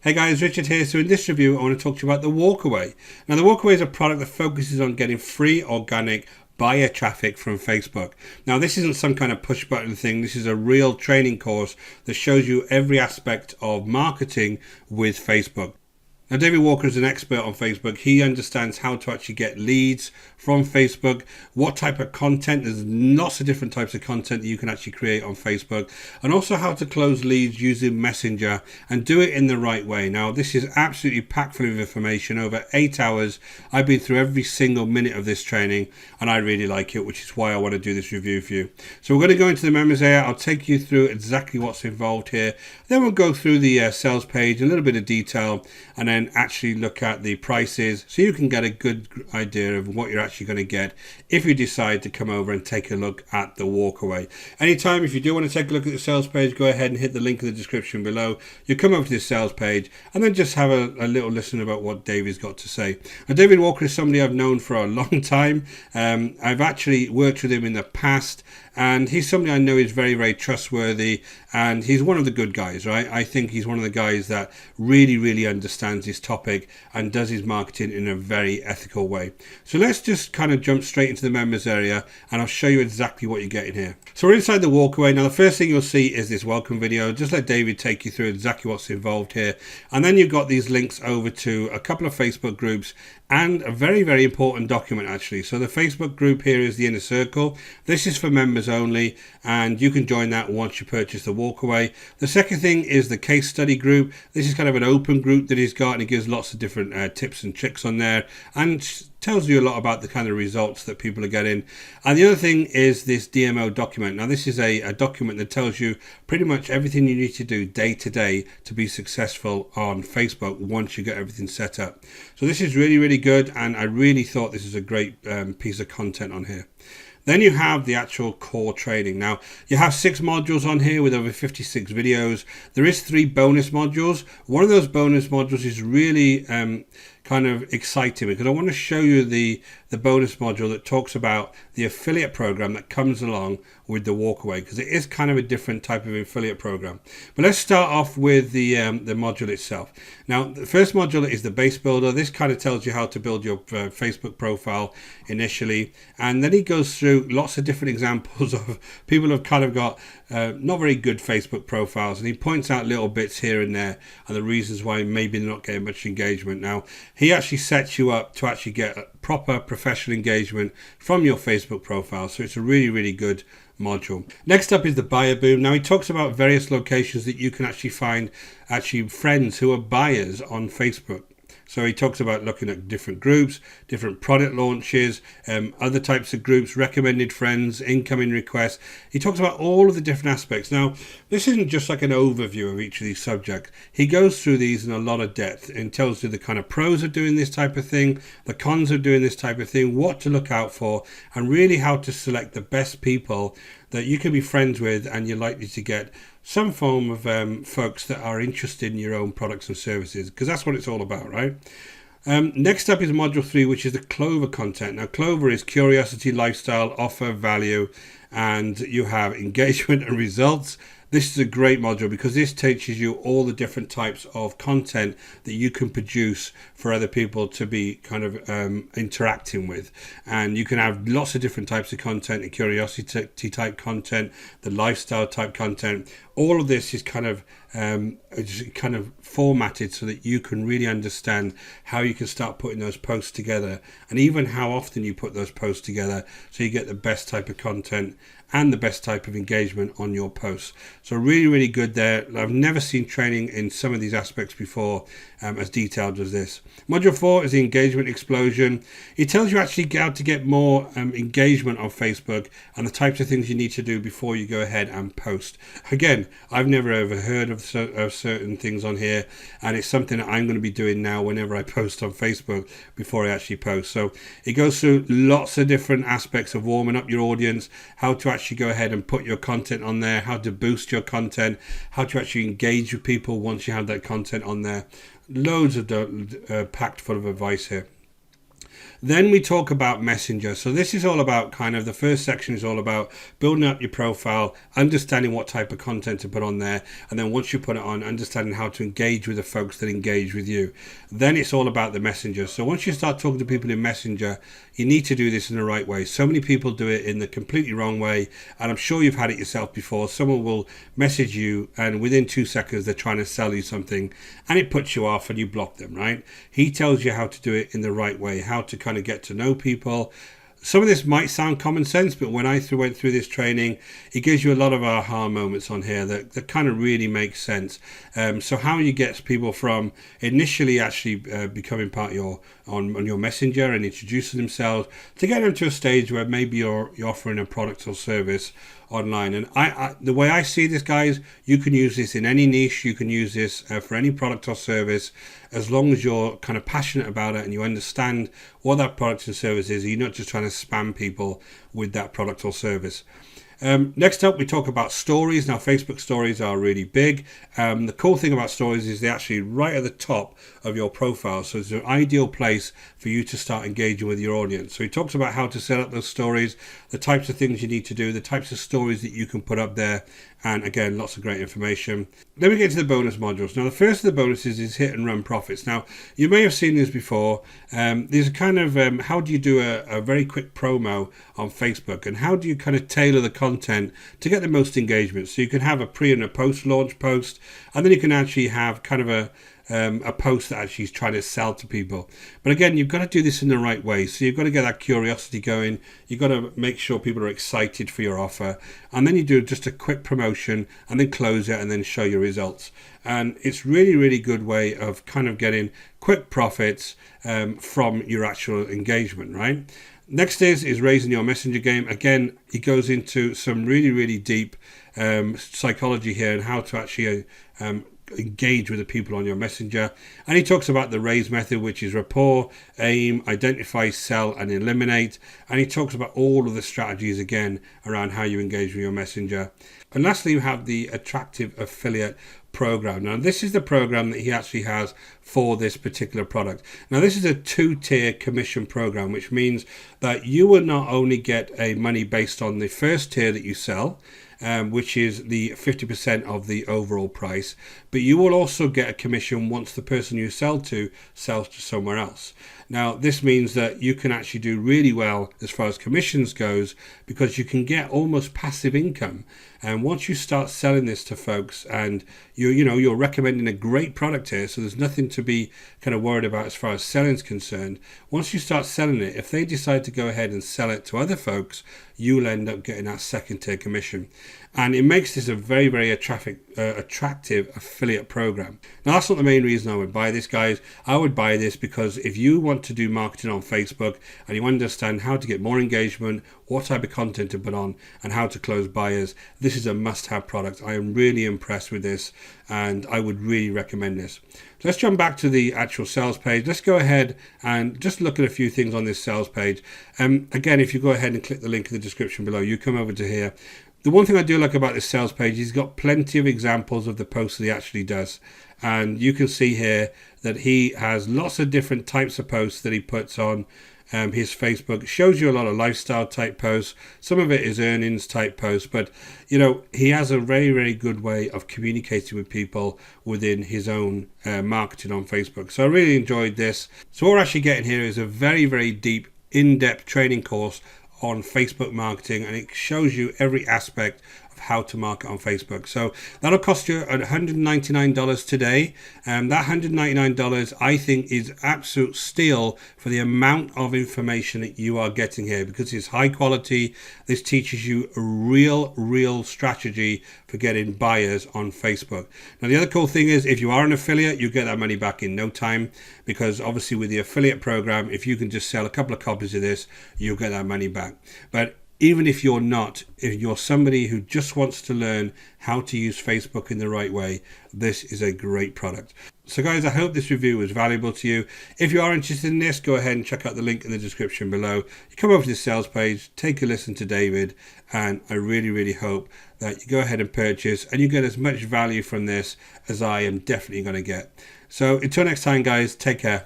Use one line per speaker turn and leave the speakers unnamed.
Hey guys, Richard here. So in this review, I want to talk to you about the Walkaway. Now the Walkaway is a product that focuses on getting free organic buyer traffic from Facebook. Now this isn't some kind of push button thing. This is a real training course that shows you every aspect of marketing with Facebook. Now David Walker is an expert on Facebook. He understands how to actually get leads from Facebook, what type of content. There's lots of different types of content that you can actually create on Facebook, and also how to close leads using Messenger and do it in the right way. Now this is absolutely packed full of information. Over 8 hours, I've been through every single minute of this training and I really like it, which is why I want to do this review for you. So we're going to go into the members area. I'll take you through exactly what's involved here. Then we'll go through the sales page, a little bit of detail, and then actually look at the prices so you can get a good idea of what you're actually going to get if you decide to come over and take a look at the Walkaway. Anytime, if you do want to take a look at the sales page, go ahead and hit the link in the description below. You come over to this sales page and then just have a little listen about what David's got to say. Now, David Walker is somebody I've known for a long time. I've actually worked with him in the past, and he's somebody I know is very, very trustworthy, and he's one of the good guys, right? I think he's one of the guys that really understands his topic and does his marketing in a very ethical way. So let's just kind of jump straight into the members area and I'll show you exactly what you get in here. So we're inside the Walkaway. Now the first thing you'll see is this welcome video. Just let David take you through exactly what's involved here. And then you've got these links over to a couple of Facebook groups and a very important document actually. So the Facebook group here is the Inner Circle. This is for members only, and you can join that once you purchase the Walkaway. The second thing is the case study group. This is kind of an open group that he's got, and he gives lots of different tips and tricks on there and tells you a lot about the kind of results that people are getting. And the other thing is this DMO document. Now this is a document that tells you pretty much everything you need to do day to day to be successful on Facebook once you get everything set up. So this is really good, and I really thought this is a great piece of content on here. Then you have the actual core training. Now you have 6 modules on here with over 56 videos. There is 3 bonus modules. One of those bonus modules is really kind of exciting because I want to show you the bonus module that talks about the affiliate program that comes along with the Walkaway, because it is kind of a different type of affiliate program. But let's start off with the module itself. Now the first module is the base builder. This kind of tells you how to build your Facebook profile initially, and then he goes through lots of different examples of people who've kind of got not very good Facebook profiles, and he points out little bits here and there and the reasons why maybe they're not getting much engagement. Now he actually sets you up to actually get proper professional engagement from your Facebook profile, so it's a really good module. Next up is the buyer boom. Now he talks about various locations that you can actually find friends who are buyers on Facebook. So he talks about looking at different groups, different product launches, other types of groups, recommended friends, incoming requests. He talks about all of the different aspects. Now, this isn't just like an overview of each of these subjects. He goes through these in a lot of depth and tells you the kind of pros of doing this type of thing, the cons of doing this type of thing, what to look out for, and really how to select the best people that you can be friends with, and you're likely to get some form of folks that are interested in your own products and services, because that's what it's all about, right? Next up is module 3, which is the Clover content. Now Clover is curiosity, lifestyle, offer, value, and you have engagement and results. This is a great module because this teaches you all the different types of content that you can produce for other people to be kind of interacting with. And you can have lots of different types of content, the curiosity type content, the lifestyle type content. All of this is kind of formatted so that you can really understand how you can start putting those posts together, and even how often you put those posts together so you get the best type of content and the best type of engagement on your posts. So really good there. I've never seen training in some of these aspects before as detailed as this. Module 4 is the engagement explosion. It tells you actually how to get more engagement on Facebook and the types of things you need to do before you go ahead and post. Again, I've never ever heard of certain things on here, and it's something that I'm going to be doing now whenever I post on Facebook before I actually post. So it goes through lots of different aspects of warming up your audience, how to actually go ahead and put your content on there, how to boost your content, how to actually engage with people once you have that content on there. Loads of packed full of advice here. Then we talk about Messenger. So this is all about kind of, the first section is all about building up your profile, understanding what type of content to put on there, and then once you put it on, understanding how to engage with the folks that engage with you. Then it's all about the Messenger. So once you start talking to people in Messenger, you need to do this in the right way. So many people do it in the completely wrong way, and I'm sure you've had it yourself before. Someone will message you and within 2 seconds they're trying to sell you something, and it puts you off and you block them, right? He tells you how to do it in the right way, how to kind of get to know people. Some of this might sound common sense, but when I went through this training, it gives you a lot of aha moments on here that kind of really makes sense. So how you get people from initially actually becoming part of your on your Messenger and introducing themselves, to get them to a stage where maybe you're offering a product or service online. And the way I see this, guys, you can use this in any niche. You can use this for any product or service, as long as you're kind of passionate about it and you understand what that product and service is. You're not just trying to spam people with that product or service. Next up, we talk about stories. Now, Facebook stories are really big. The cool thing about stories is they're actually right at the top of your profile. So it's an ideal place for you to start engaging with your audience. So he talks about how to set up those stories, the types of things you need to do, the types of stories that you can put up there. And again, lots of great information. Then we get to the bonus modules. Now, the first of the bonuses is hit and run profits. Now, you may have seen this before. These are kind of how do you do a very quick promo on Facebook, and how do you kind of tailor the content to get the most engagement. So you can have a pre and a post launch post, and then you can actually have kind of a post that actually is trying to sell to people. But again, you've got to do this in the right way. So you've got to get that curiosity going. You've got to make sure people are excited for your offer. And then you do just a quick promotion and then close it and then show your results. And it's really, really good way of kind of getting quick profits from your actual engagement, right? Next is raising your messenger game. Again, he goes into some really, really deep psychology here and how to actually engage with the people on your messenger. And he talks about the raise method, which is rapport, aim, identify, sell, and eliminate. And he talks about all of the strategies again around how you engage with your messenger. And lastly, you have the attractive affiliate program. Now, this is the program that he actually has for this particular product. Now, this is a 2-tier commission program, which means that you will not only get a money based on the first tier that you sell, which is the 50% of the overall price, but you will also get a commission once the person you sell to sells to somewhere else. Now, this means that you can actually do really well as far as commissions goes, because you can get almost passive income. And once you start selling this to folks, and you're recommending a great product here, so there's nothing to be kind of worried about as far as selling is concerned. Once you start selling it, if they decide to go ahead and sell it to other folks, you'll end up getting that second tier commission. And it makes this a very, very attractive affiliate program. Now, that's not the main reason I would buy this, guys. I would buy this because if you want to do marketing on Facebook and you understand how to get more engagement, what type of content to put on, and how to close buyers, this is a must-have product. I am really impressed with this, and I would really recommend this. So let's jump back to the actual sales page. Let's go ahead and just look at a few things on this sales page. Again, if you go ahead and click the link in the description below, you come over to here. The one thing I do like about this sales page, he's got plenty of examples of the posts that he actually does. And you can see here that he has lots of different types of posts that he puts on his Facebook. It shows you a lot of lifestyle type posts. Some of it is earnings type posts, but he has a very, very good way of communicating with people within his own marketing on Facebook. So I really enjoyed this. So what we're actually getting here is a very, very deep, in-depth training course on Facebook marketing, and it shows you every aspect of how to market on Facebook. So that'll cost you $199 today. That $199 I think is absolute steal for the amount of information that you are getting here, because it's high quality. This teaches you a real strategy for getting buyers on Facebook. Now, the other cool thing is if you are an affiliate, you get that money back in no time, because obviously with the affiliate program, if you can just sell a couple of copies of this, you'll get that money back. But even if you're not, if you're somebody who just wants to learn how to use Facebook in the right way, this is a great product. So guys, I hope this review was valuable to you. If you are interested in this, go ahead and check out the link in the description below. You come over to the sales page, take a listen to David, and I really hope that you go ahead and purchase and you get as much value from this as I am definitely going to get. So until next time, guys, take care.